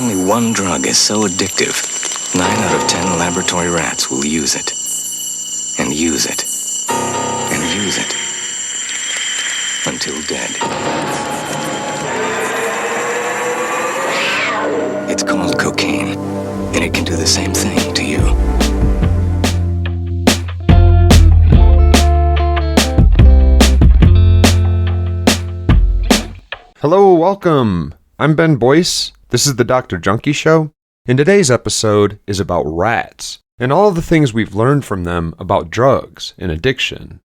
only one drug is so addictive, 9 out of 10 laboratory rats will use it. And use it. And use it. Until dead. It's called cocaine, and it can do the same thing to you. Hello, welcome. I'm Ben Boyce. This is the Dr. Junkie Show, and today's episode is about rats and all of the things we've learned from them about drugs and addiction.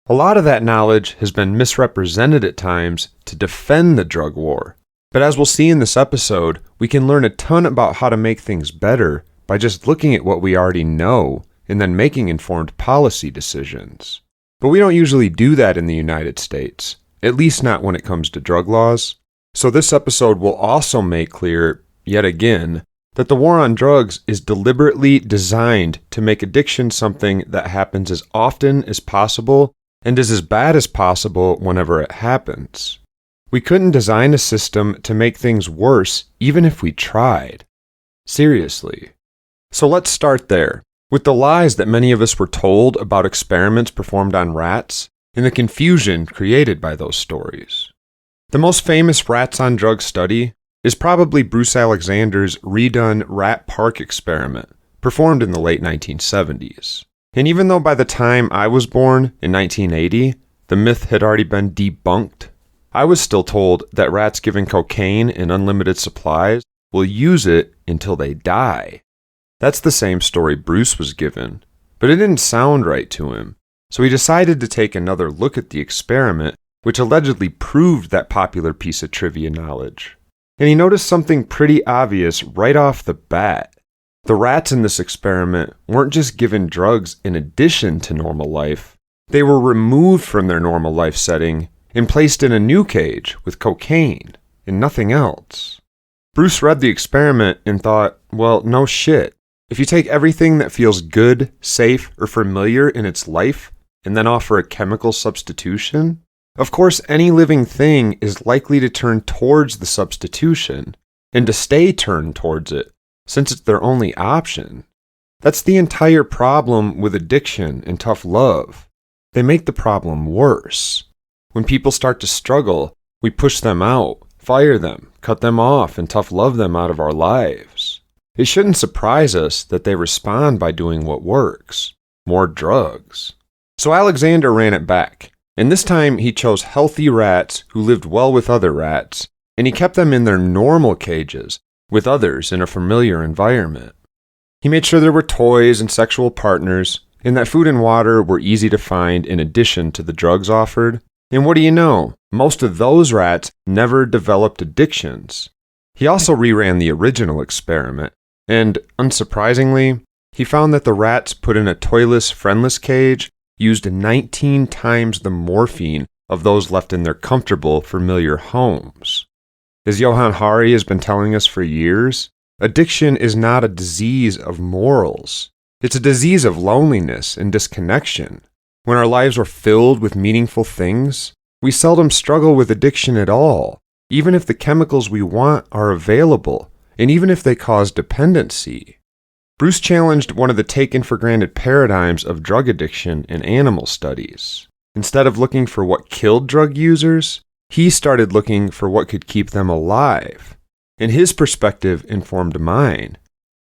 A lot of that knowledge has been misrepresented at times to defend the drug war, but as we'll see in this episode, we can learn a ton about how to make things better by just looking at what we already know and then making informed policy decisions. But we don't usually do that in the United States, at least not when it comes to drug laws. So this episode will also make clear, yet again, that the war on drugs is deliberately designed to make addiction something that happens as often as possible and is as bad as possible whenever it happens. We couldn't design a system to make things worse even if we tried. Seriously. So let's start there, with the lies that many of us were told about experiments performed on rats and the confusion created by those stories. The most famous rats on drugs study is probably Bruce Alexander's redone rat park experiment, performed in the late 1970s. And even though by the time I was born in 1980, the myth had already been debunked, I was still told that rats given cocaine in unlimited supplies will use it until they die. That's the same story Bruce was given, but it didn't sound right to him, so he decided to take another look at the experiment, which allegedly proved that popular piece of trivia knowledge. And he noticed something pretty obvious right off the bat. The rats in this experiment weren't just given drugs in addition to normal life. They were removed from their normal life setting and placed in a new cage with cocaine and nothing else. Bruce read the experiment and thought, well, no shit. If you take everything that feels good, safe, or familiar in its life and then offer a chemical substitution, of course, any living thing is likely to turn towards the substitution and to stay turned towards it, since it's their only option. That's the entire problem with addiction and tough love. They make the problem worse. When people start to struggle, we push them out, fire them, cut them off, and tough love them out of our lives. It shouldn't surprise us that they respond by doing what works: more drugs. So Alexander ran it back. And this time he chose healthy rats who lived well with other rats, and he kept them in their normal cages with others in a familiar environment. He made sure there were toys and sexual partners, and that food and water were easy to find in addition to the drugs offered. And what do you know? Most of those rats never developed addictions. He also reran the original experiment, and unsurprisingly, he found that the rats put in a toyless, friendless cage used 19 times the morphine of those left in their comfortable, familiar homes. As Johann Hari has been telling us for years, addiction is not a disease of morals. It's a disease of loneliness and disconnection. When our lives are filled with meaningful things, we seldom struggle with addiction at all, even if the chemicals we want are available, and even if they cause dependency. Bruce challenged one of the taken-for-granted paradigms of drug addiction in animal studies. Instead of looking for what killed drug users, he started looking for what could keep them alive. And his perspective informed mine.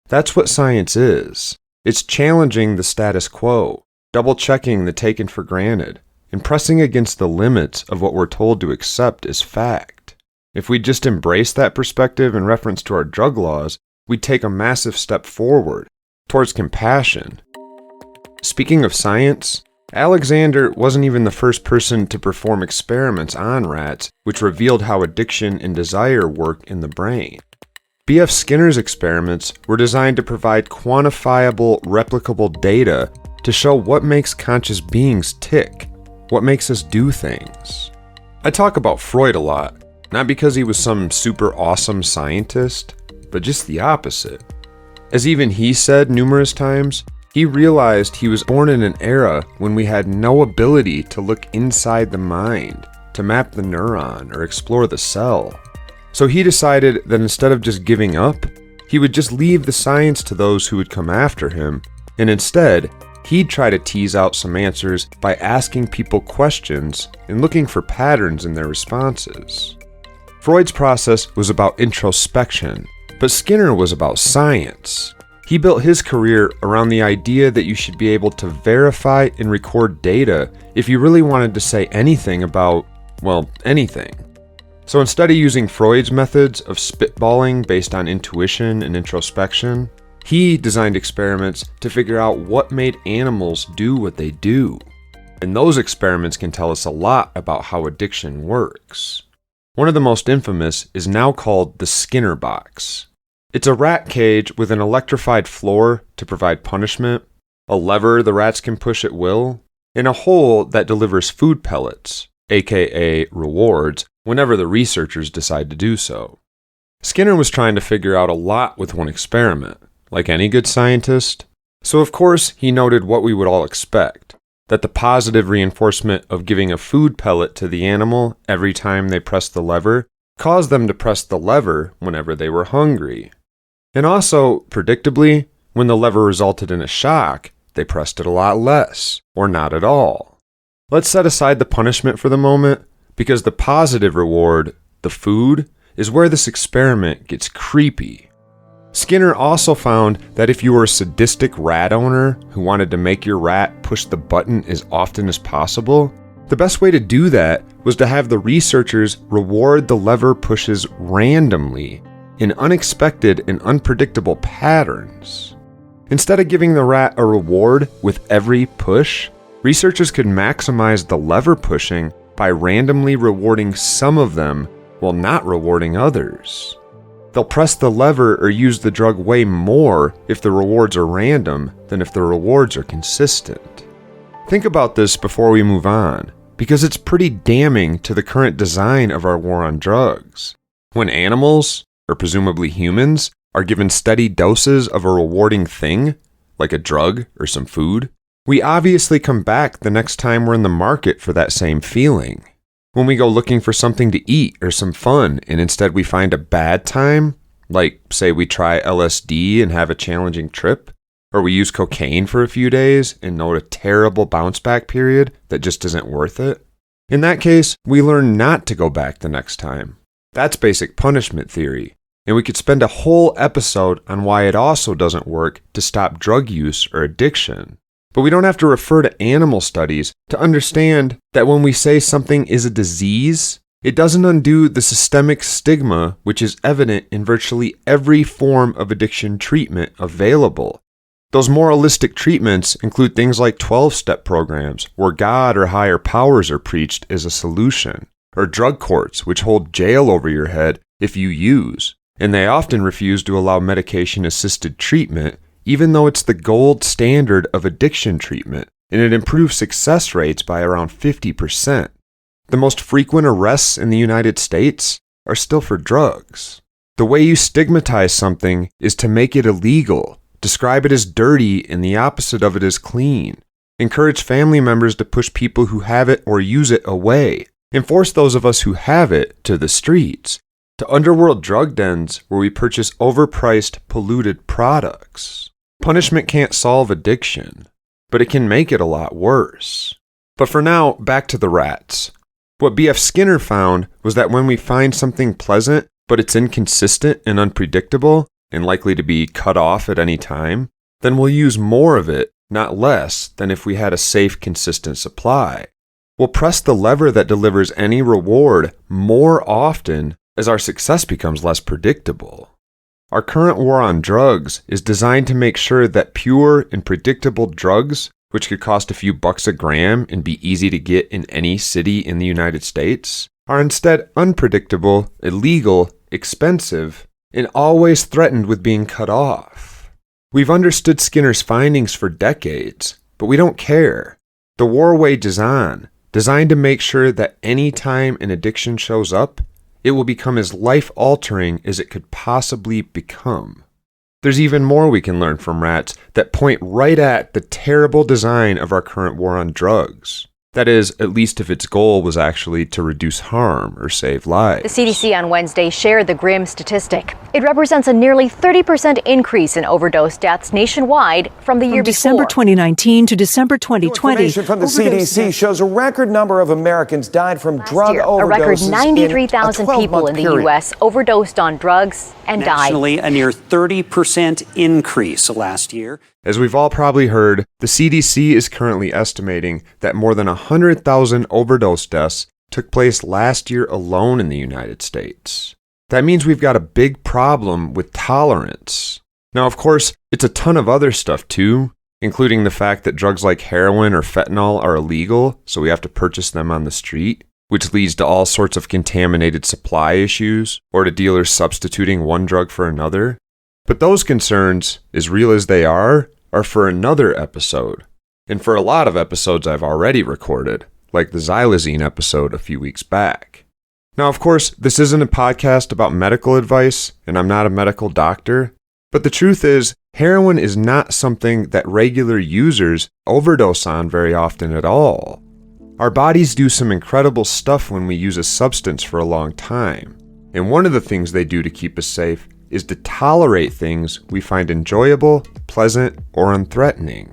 That's what science is. It's challenging the status quo, double-checking the taken-for-granted, and pressing against the limits of what we're told to accept as fact. If we just embrace that perspective in reference to our drug laws, we'd take a massive step forward towards compassion. Speaking of science, Alexander wasn't even the first person to perform experiments on rats which revealed how addiction and desire work in the brain. B.F. Skinner's experiments were designed to provide quantifiable, replicable data to show what makes conscious beings tick, what makes us do things. I talk about Freud a lot, not because he was some super awesome scientist, but just the opposite. As even he said numerous times, he realized he was born in an era when we had no ability to look inside the mind, to map the neuron or explore the cell. So he decided that instead of just giving up, he would just leave the science to those who would come after him, and instead, he'd try to tease out some answers by asking people questions and looking for patterns in their responses. Freud's process was about introspection, but Skinner was about science. He built his career around the idea that you should be able to verify and record data if you really wanted to say anything about, well, anything. So instead of using Freud's methods of spitballing based on intuition and introspection, he designed experiments to figure out what made animals do what they do. And those experiments can tell us a lot about how addiction works. One of the most infamous is now called the Skinner box. It's a rat cage with an electrified floor to provide punishment, a lever the rats can push at will, and a hole that delivers food pellets, aka rewards, whenever the researchers decide to do so. Skinner was trying to figure out a lot with one experiment, like any good scientist. So of course he noted what we would all expect, that the positive reinforcement of giving a food pellet to the animal every time they pressed the lever caused them to press the lever whenever they were hungry. And also, predictably, when the lever resulted in a shock, they pressed it a lot less, or not at all. Let's set aside the punishment for the moment, because the positive reward, the food, is where this experiment gets creepy. Skinner also found that if you were a sadistic rat owner who wanted to make your rat push the button as often as possible, the best way to do that was to have the researchers reward the lever pushes randomly in unexpected and unpredictable patterns. Instead of giving the rat a reward with every push, researchers could maximize the lever pushing by randomly rewarding some of them while not rewarding others. They'll press the lever or use the drug way more if the rewards are random than if the rewards are consistent. Think about this before we move on, because it's pretty damning to the current design of our war on drugs. When animals, or presumably humans, are given steady doses of a rewarding thing, like a drug or some food, we obviously come back the next time we're in the market for that same feeling. When we go looking for something to eat or some fun and instead we find a bad time, like say we try LSD and have a challenging trip, or we use cocaine for a few days and note a terrible bounce back period that just isn't worth it, in that case, we learn not to go back the next time. That's basic punishment theory, and we could spend a whole episode on why it also doesn't work to stop drug use or addiction. But we don't have to refer to animal studies to understand that when we say something is a disease, it doesn't undo the systemic stigma which is evident in virtually every form of addiction treatment available. Those moralistic treatments include things like 12-step programs where God or higher powers are preached as a solution, or drug courts which hold jail over your head if you use, and they often refuse to allow medication-assisted treatment even though it's the gold standard of addiction treatment, and it improves success rates by around 50%. The most frequent arrests in the United States are still for drugs. The way you stigmatize something is to make it illegal, describe it as dirty and the opposite of it as clean, encourage family members to push people who have it or use it away, and force those of us who have it to the streets, to underworld drug dens where we purchase overpriced, polluted products. Punishment can't solve addiction, but it can make it a lot worse. But for now, back to the rats. What B.F. Skinner found was that when we find something pleasant, but it's inconsistent and unpredictable, and likely to be cut off at any time, then we'll use more of it, not less than if we had a safe, consistent supply. We'll press the lever that delivers any reward more often as our success becomes less predictable. Our current war on drugs is designed to make sure that pure and predictable drugs, which could cost a few bucks a gram and be easy to get in any city in the United States, are instead unpredictable, illegal, expensive, and always threatened with being cut off. We've understood Skinner's findings for decades, but we don't care. The war wages on, designed to make sure that any time an addiction shows up, it will become as life-altering as it could possibly become. There's even more we can learn from rats that point right at the terrible design of our current war on drugs. That is, at least if its goal was actually to reduce harm or save lives. The CDC on Wednesday shared the grim statistic. It represents a nearly 30% increase in overdose deaths nationwide from the year before. December 2019 to December 2020. Information from the CDC shows a record number of Americans died from drug overdoses. A record 93,000 people in the U.S. overdosed on drugs and died. Nationally, a near 30% increase last year. As we've all probably heard, the CDC is currently estimating that more than 100,000 overdose deaths took place last year alone in the United States. That means we've got a big problem with tolerance. Now, of course, it's a ton of other stuff too, including the fact that drugs like heroin or fentanyl are illegal, so we have to purchase them on the street, which leads to all sorts of contaminated supply issues, or to dealers substituting one drug for another. But those concerns, as real as they are for another episode. And for a lot of episodes I've already recorded, like the xylazine episode a few weeks back. Now, of course, this isn't a podcast about medical advice, and I'm not a medical doctor, but the truth is, heroin is not something that regular users overdose on very often at all. Our bodies do some incredible stuff when we use a substance for a long time, and one of the things they do to keep us safe is to tolerate things we find enjoyable, pleasant, or unthreatening.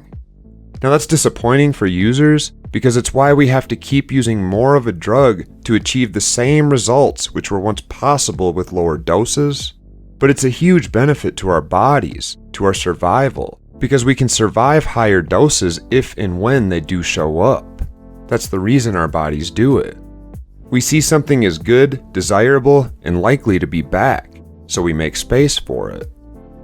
Now that's disappointing for users because it's why we have to keep using more of a drug to achieve the same results which were once possible with lower doses. But it's a huge benefit to our bodies, to our survival, because we can survive higher doses if and when they do show up. That's the reason our bodies do it. We see something as good, desirable, and likely to be back, so we make space for it.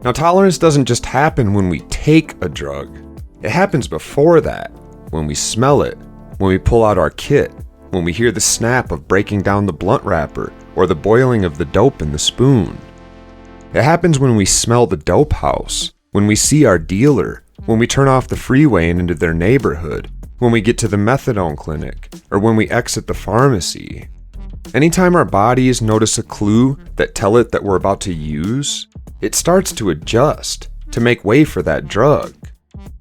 Now, tolerance doesn't just happen when we take a drug. It happens before that, when we smell it, when we pull out our kit, when we hear the snap of breaking down the blunt wrapper, or the boiling of the dope in the spoon. It happens when we smell the dope house, when we see our dealer, when we turn off the freeway and into their neighborhood, when we get to the methadone clinic, or when we exit the pharmacy. Anytime our bodies notice a clue that tell it that we're about to use, it starts to adjust, to make way for that drug.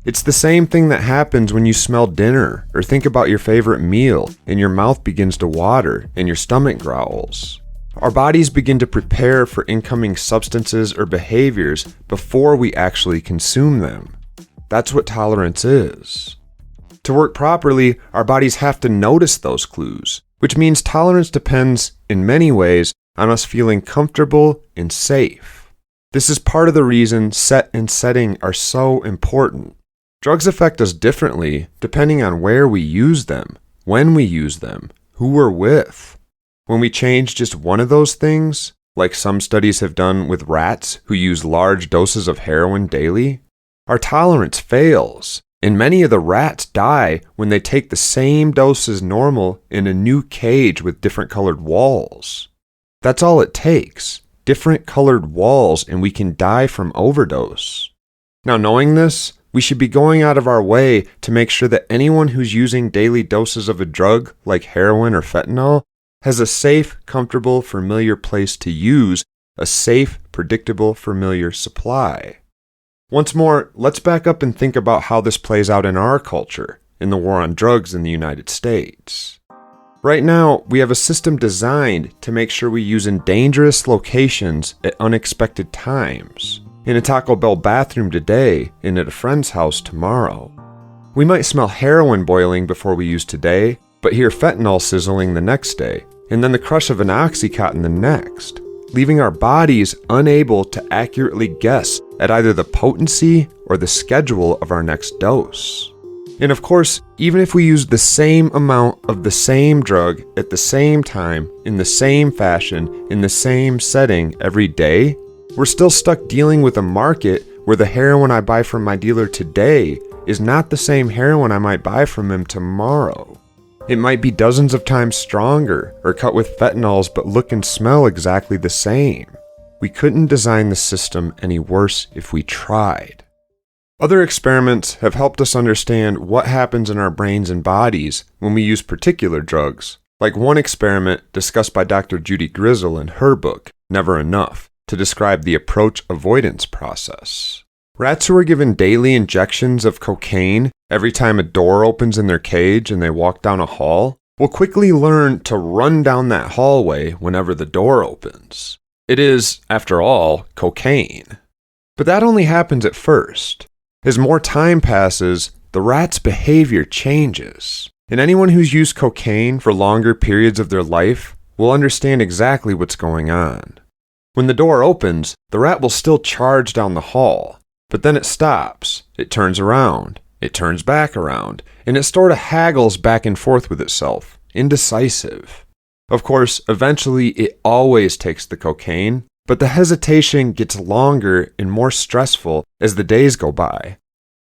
It's the same thing that happens when you smell dinner or think about your favorite meal and your mouth begins to water and your stomach growls. Our bodies begin to prepare for incoming substances or behaviors before we actually consume them. That's what tolerance is. To work properly, our bodies have to notice those clues, which means tolerance depends, in many ways, on us feeling comfortable and safe. This is part of the reason set and setting are so important. Drugs affect us differently depending on where we use them, when we use them, who we're with. When we change just one of those things, like some studies have done with rats who use large doses of heroin daily, our tolerance fails. And many of the rats die when they take the same dose as normal in a new cage with different colored walls. That's all it takes, different colored walls, and we can die from overdose. Now, knowing this, we should be going out of our way to make sure that anyone who's using daily doses of a drug like heroin or fentanyl has a safe, comfortable, familiar place to use a safe, predictable, familiar supply. Once more, let's back up and think about how this plays out in our culture, in the war on drugs in the United States. Right now, we have a system designed to make sure we use in dangerous locations at unexpected times. In a Taco Bell bathroom today, and at a friend's house tomorrow. We might smell heroin boiling before we use today, but hear fentanyl sizzling the next day, and then the crush of an Oxycontin the next, leaving our bodies unable to accurately guess at either the potency or the schedule of our next dose. And of course, even if we use the same amount of the same drug at the same time, in the same fashion, in the same setting every day, we're still stuck dealing with a market where the heroin I buy from my dealer today is not the same heroin I might buy from him tomorrow. It might be dozens of times stronger or cut with fentanyls but look and smell exactly the same. We couldn't design the system any worse if we tried. Other experiments have helped us understand what happens in our brains and bodies when we use particular drugs, like one experiment discussed by Dr. Judy Grizzle in her book, Never Enough, to describe the approach avoidance process. Rats who were given daily injections of cocaine every time a door opens in their cage and they walk down a hall, will quickly learn to run down that hallway whenever the door opens. It is, after all, cocaine. But that only happens at first. As more time passes, the rat's behavior changes. And anyone who's used cocaine for longer periods of their life will understand exactly what's going on. When the door opens, the rat will still charge down the hall, but then it stops, it turns around, it turns back around, and it sort of haggles back and forth with itself, indecisive. Of course, eventually it always takes the cocaine, but the hesitation gets longer and more stressful as the days go by.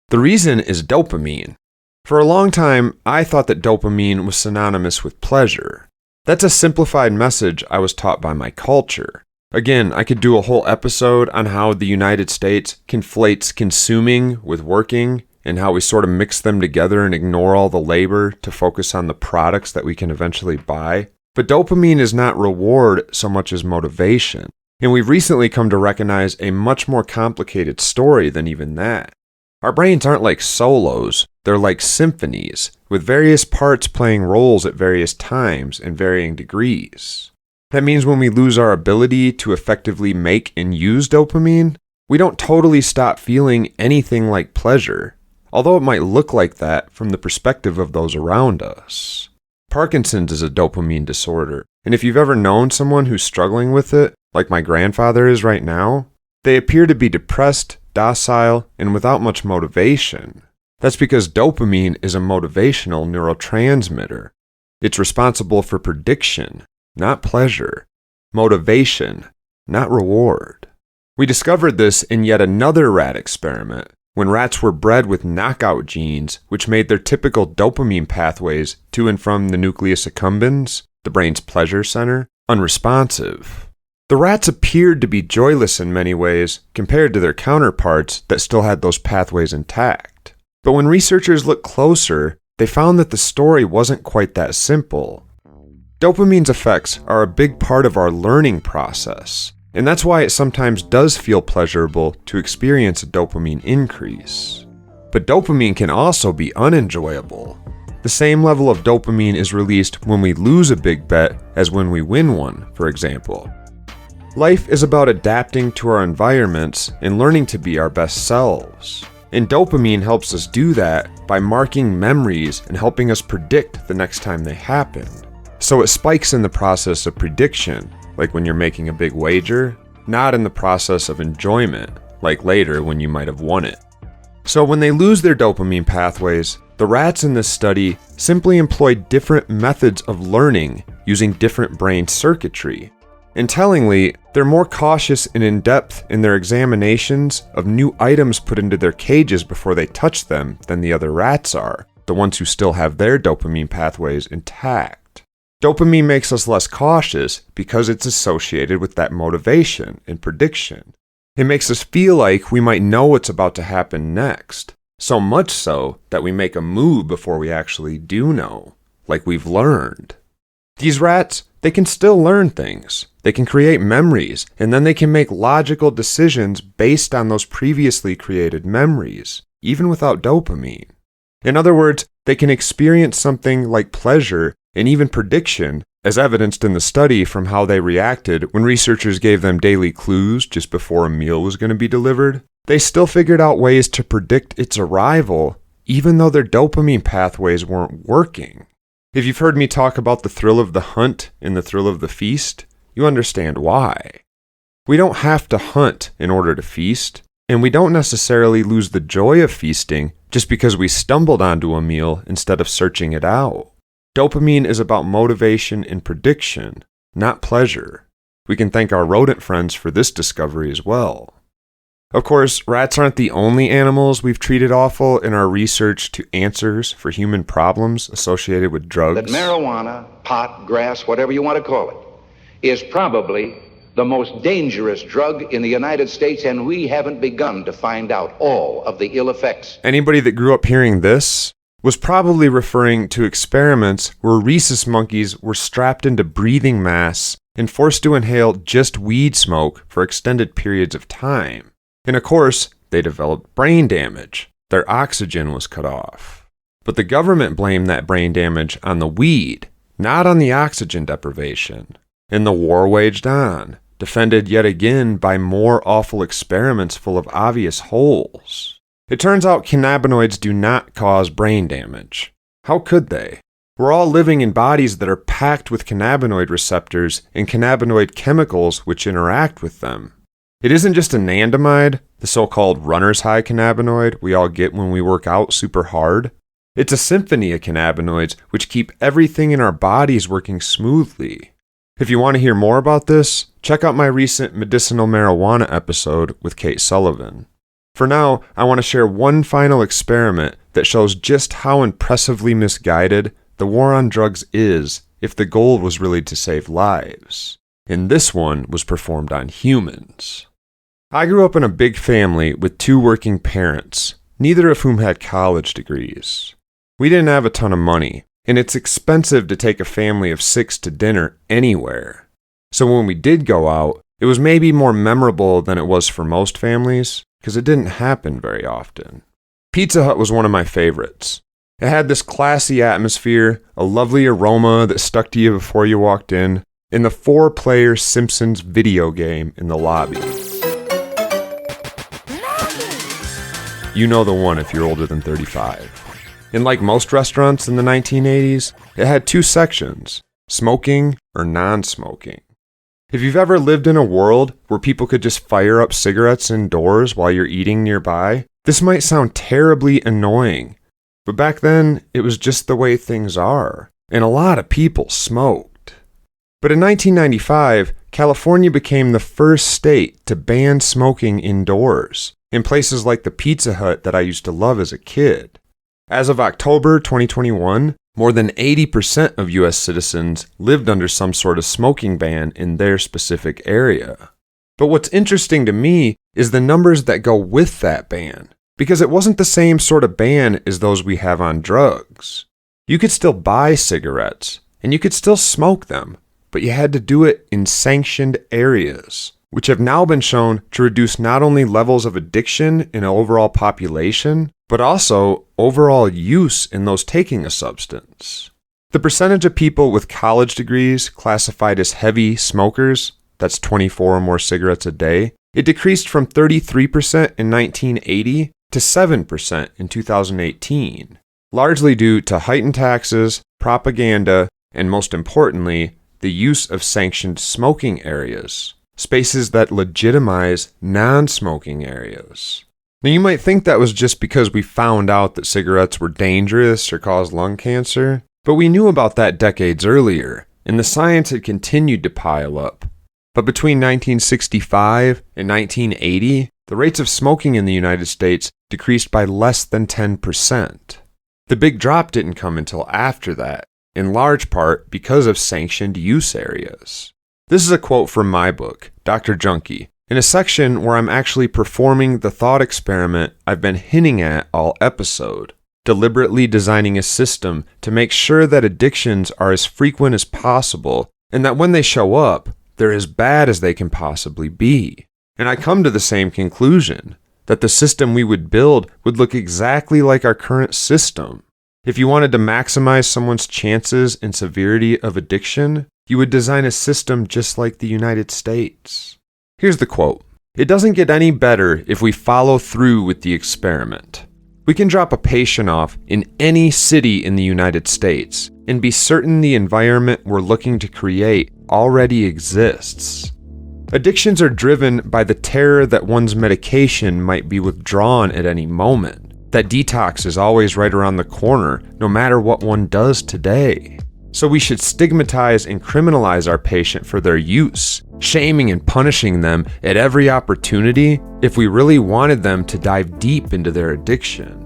The reason is dopamine. For a long time, I thought that dopamine was synonymous with pleasure. That's a simplified message I was taught by my culture. Again, I could do a whole episode on how the United States conflates consuming with working and how we sort of mix them together and ignore all the labor to focus on the products that we can eventually buy. But dopamine is not reward so much as motivation. And we've recently come to recognize a much more complicated story than even that. Our brains aren't like solos, they're like symphonies, with various parts playing roles at various times and varying degrees. That means when we lose our ability to effectively make and use dopamine, we don't totally stop feeling anything like pleasure, although it might look like that from the perspective of those around us. Parkinson's is a dopamine disorder, and if you've ever known someone who's struggling with it, like my grandfather is right now, they appear to be depressed, docile, and without much motivation. That's because dopamine is a motivational neurotransmitter. It's responsible for prediction, not pleasure, motivation, not reward. We discovered this in yet another rat experiment, when rats were bred with knockout genes which made their typical dopamine pathways to and from the nucleus accumbens, the brain's pleasure center, unresponsive. The rats appeared to be joyless in many ways compared to their counterparts that still had those pathways intact. But when researchers looked closer, they found that the story wasn't quite that simple. Dopamine's effects are a big part of our learning process, and that's why it sometimes does feel pleasurable to experience a dopamine increase. But dopamine can also be unenjoyable. The same level of dopamine is released when we lose a big bet as when we win one, for example. Life is about adapting to our environments and learning to be our best selves. And dopamine helps us do that by marking memories and helping us predict the next time they happen. So it spikes in the process of prediction, like when you're making a big wager, not in the process of enjoyment, like later when you might have won it. So when they lose their dopamine pathways, the rats in this study simply employed different methods of learning using different brain circuitry. And tellingly, they're more cautious and in-depth in their examinations of new items put into their cages before they touch them than the other rats are, the ones who still have their dopamine pathways intact. Dopamine makes us less cautious because it's associated with that motivation and prediction. It makes us feel like we might know what's about to happen next, so much so that we make a move before we actually do know, like we've learned. These rats, they can still learn things. They can create memories, and then they can make logical decisions based on those previously created memories, even without dopamine. In other words, they can experience something like pleasure and even prediction, as evidenced in the study from how they reacted when researchers gave them daily clues just before a meal was going to be delivered. They still figured out ways to predict its arrival, even though their dopamine pathways weren't working. If you've heard me talk about the thrill of the hunt and the thrill of the feast, you understand why. We don't have to hunt in order to feast, and we don't necessarily lose the joy of feasting just because we stumbled onto a meal instead of searching it out. Dopamine is about motivation and prediction, not pleasure. We can thank our rodent friends for this discovery as well. Of course, rats aren't the only animals we've treated awful in our research to answers for human problems associated with drugs. That marijuana, pot, grass, whatever you want to call it, is probably the most dangerous drug in the United States, and we haven't begun to find out all of the ill effects. Anybody that grew up hearing this was probably referring to experiments where rhesus monkeys were strapped into breathing masks and forced to inhale just weed smoke for extended periods of time. And of course, they developed brain damage, Their oxygen was cut off. But the government blamed that brain damage on the weed, not on the oxygen deprivation. And the war waged on, defended yet again by more awful experiments full of obvious holes. It turns out cannabinoids do not cause brain damage. How could they? We're all living in bodies that are packed with cannabinoid receptors and cannabinoid chemicals which interact with them. It isn't just anandamide, the so-called runner's high cannabinoid we all get when we work out super hard. It's a symphony of cannabinoids which keep everything in our bodies working smoothly. If you want to hear more about this, check out my recent medicinal marijuana episode with Kate Sullivan. For now, I want to share one final experiment that shows just how impressively misguided the war on drugs is if the goal was really to save lives. And this one was performed on humans. I grew up in a big family with 2 working parents, neither of whom had college degrees. We didn't have a ton of money, and it's expensive to take a family of 6 to dinner anywhere. So when we did go out, it was maybe more memorable than it was for most families, because it didn't happen very often. Pizza Hut was one of my favorites. It had this classy atmosphere, a lovely aroma that stuck to you before you walked in, and the 4-player Simpsons video game in the lobby. You know the one if you're older than 35. And like most restaurants in the 1980s, it had 2 sections, smoking or non-smoking. If you've ever lived in a world where people could just fire up cigarettes indoors while you're eating nearby, this might sound terribly annoying. But back then, it was just the way things are, and a lot of people smoked. But in 1995, California became the first state to ban smoking indoors, in places like the Pizza Hut that I used to love as a kid. As of October 2021, more than 80% of U.S. citizens lived under some sort of smoking ban in their specific area. But what's interesting to me is the numbers that go with that ban. Because it wasn't the same sort of ban as those we have on drugs. You could still buy cigarettes, and you could still smoke them, but you had to do it in sanctioned areas, which have now been shown to reduce not only levels of addiction in an overall population, but also overall use in those taking a substance. The percentage of people with college degrees classified as heavy smokers, that's 24 or more cigarettes a day, it decreased from 33% in 1980 to 7% in 2018, largely due to heightened taxes, propaganda, and most importantly, the use of sanctioned smoking areas, spaces that legitimize non-smoking areas. Now you might think that was just because we found out that cigarettes were dangerous or caused lung cancer, but we knew about that decades earlier, and the science had continued to pile up. But between 1965 and 1980, the rates of smoking in the United States decreased by less than 10%. The big drop didn't come until after that, in large part because of sanctioned use areas. This is a quote from my book, Dr. Junkie, in a section where I'm actually performing the thought experiment I've been hinting at all episode, deliberately designing a system to make sure that addictions are as frequent as possible and that when they show up, they're as bad as they can possibly be. And I come to the same conclusion, that the system we would build would look exactly like our current system. If you wanted to maximize someone's chances and severity of addiction, you would design a system just like the United States. Here's the quote. It doesn't get any better if we follow through with the experiment. We can drop a patient off in any city in the United States and be certain the environment we're looking to create already exists. Addictions are driven by the terror that one's medication might be withdrawn at any moment, that detox is always right around the corner, no matter what one does today. So we should stigmatize and criminalize our patient for their use, shaming and punishing them at every opportunity if we really wanted them to dive deep into their addiction.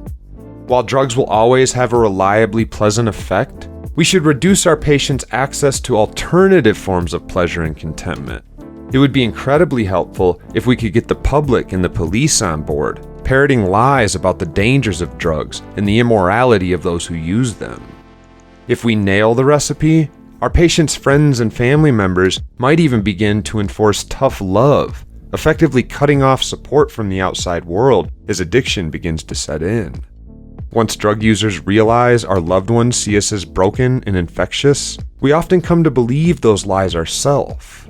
While drugs will always have a reliably pleasant effect, we should reduce our patients' access to alternative forms of pleasure and contentment. It would be incredibly helpful if we could get the public and the police on board, parroting lies about the dangers of drugs and the immorality of those who use them. If we nail the recipe, our patients' friends and family members might even begin to enforce tough love, effectively cutting off support from the outside world as addiction begins to set in. Once drug users realize our loved ones see us as broken and infectious, we often come to believe those lies ourselves.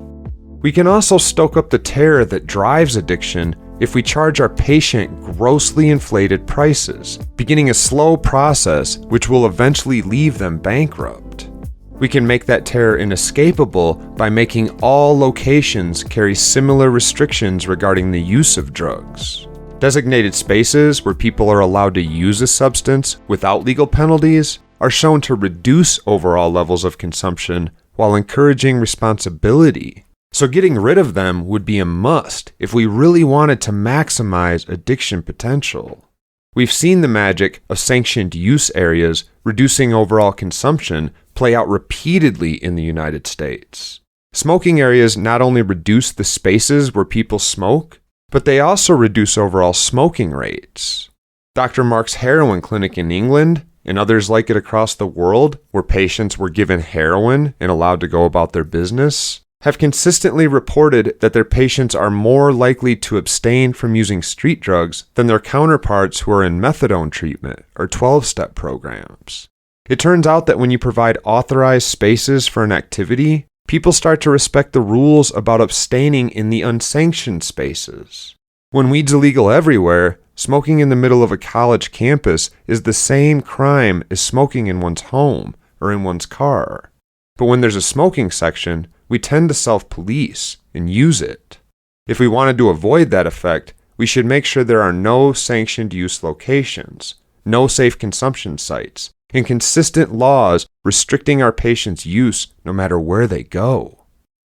We can also stoke up the terror that drives addiction if we charge our patient grossly inflated prices, beginning a slow process which will eventually leave them bankrupt. We can make that terror inescapable by making all locations carry similar restrictions regarding the use of drugs. Designated spaces where people are allowed to use a substance without legal penalties are shown to reduce overall levels of consumption while encouraging responsibility. So getting rid of them would be a must if we really wanted to maximize addiction potential. We've seen the magic of sanctioned use areas reducing overall consumption play out repeatedly in the United States. Smoking areas not only reduce the spaces where people smoke, but they also reduce overall smoking rates. Dr. Mark's heroin clinic in England, and others like it across the world, where patients were given heroin and allowed to go about their business, have consistently reported that their patients are more likely to abstain from using street drugs than their counterparts who are in methadone treatment or 12-step programs. It turns out that when you provide authorized spaces for an activity, people start to respect the rules about abstaining in the unsanctioned spaces. When weed's illegal everywhere, smoking in the middle of a college campus is the same crime as smoking in one's home or in one's car. But when there's a smoking section, we tend to self-police and use it. If we wanted to avoid that effect, we should make sure there are no sanctioned use locations, no safe consumption sites, and consistent laws restricting our patients' use no matter where they go.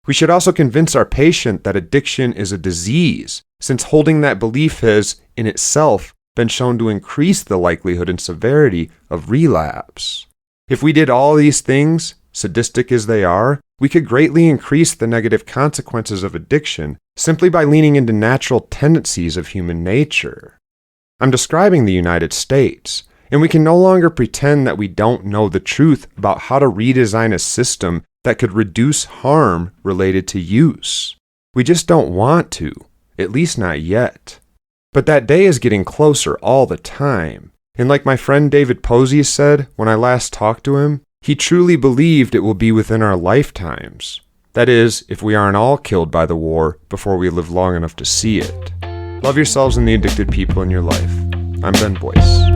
We should also convince our patient that addiction is a disease, since holding that belief has, in itself, been shown to increase the likelihood and severity of relapse. If we did all these things, sadistic as they are, we could greatly increase the negative consequences of addiction simply by leaning into natural tendencies of human nature. I'm describing the United States, and we can no longer pretend that we don't know the truth about how to redesign a system that could reduce harm related to use. We just don't want to, at least not yet. But that day is getting closer all the time, and like my friend David Posey said when I last talked to him, he truly believed it will be within our lifetimes. That is, if we aren't all killed by the war before we live long enough to see it. Love yourselves and the addicted people in your life. I'm Ben Boyce.